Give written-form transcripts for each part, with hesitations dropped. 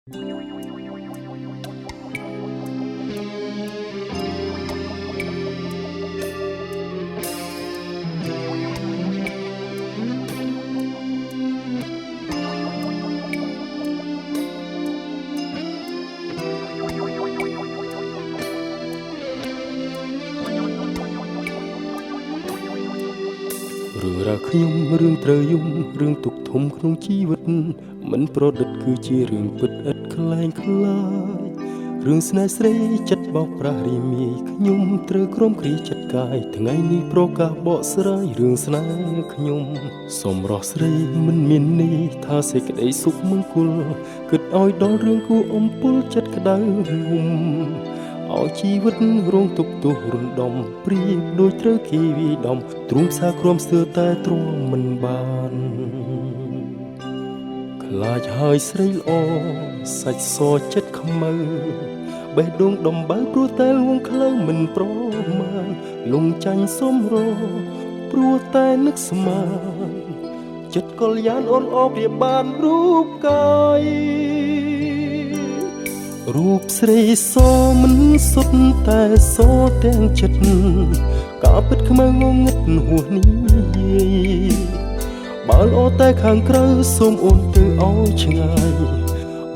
រឿងរ៉ាវខ្ញុំរឿងត្រូវយំរឿងទុកធំក្នុងជីវិតមិនប្រឌិតគឺជារឿងពិតឥតខ្លែងខ្លាយរឿងស្នេហ៍ស្រីចិត្តបោកប្រាស់រីមាយខ្ញុំត្រូវក្រុមគ្រាចិត្តកាយថ្ងៃនេះប្រកាសបកស្រាយរឿងស្នេហ៍ខ្ញុំសូមរស់ស្រីមិនមាននេះថាសេចក្តីសុខមង្គលគិតឲ្យដល់រឿងគួរអំពុលចិត្តក្តៅងុំឲ្យជីវិតរងទុក្ខទោសរំដំព្រៀបដូចត្រូវគេវាយដំទ្រូងផ្សារក្រំស្ទើរតែទ្រាំមិនបានខ្លាចហើយស្រីល្អសាច់សចិត្តខ្មៅបេះដូងដំបៅព្រោះតែលួងខ្លៅមិនប្រមាណលងចាញ់សុំរព្រោះតែនឹកស្មានចិត្តកលយានអូនអបរៀបបានរូបកាយរូបស្រីសមិនសុទ្ធតែសទាំងចិត្តក៏ពិតខ្មៅងងឹតហួសនេះបើល្អតែខាងក្រៅសូមអូនទៅឲ្យឆ្ងាយ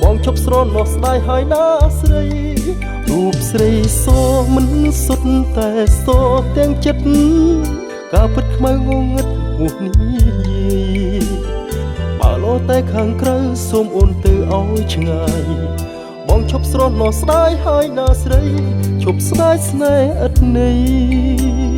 បងឈប់ស្រណោះស្ដាយហើយណាស្រីរូបស្រីសមិនសុទ្ធតែសទាំងចិត្តក៏ពិតខ្មៅងងឹតហួសនេះបើល្អតែខាងក្រៅសូមអូនទៅឲ្យឆ្ងាយបងឈប់ស្រណោះស្ដាយហើយណាស្រីឈប់ស្ដាយស្នេហ៍ឥតន័យ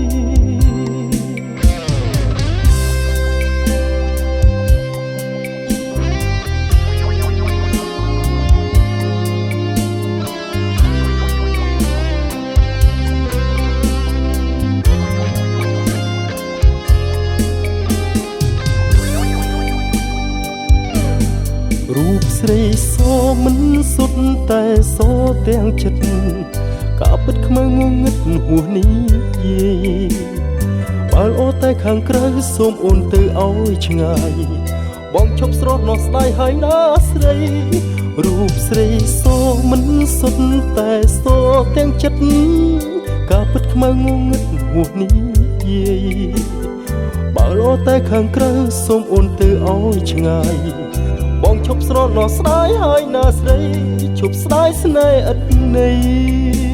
រូបស្រីសមិនសុទ្ធតែសទាំងចិត្តក៏ពិតខ្មៅងងឹតហួសនេះបើល្អតែខាងក្រៅសូមអូនទៅឲ្យឆ្ងាយបងឈប់ស្រណោះស្ដាយហើយណាស្រីរូបស្រីសមិនសុទ្ធតែសទាំងចិត្តក៏ពិតខ្មៅងងឹតហួសនេះបើល្អតែខាងក្រៅសូមអូនទៅឲ្យឆ្ងាយបងឈប់ស្រណោះស្ដាយហើយណាស្រីឈប់ស្ដាយស្នេហ៍ឥតន័យ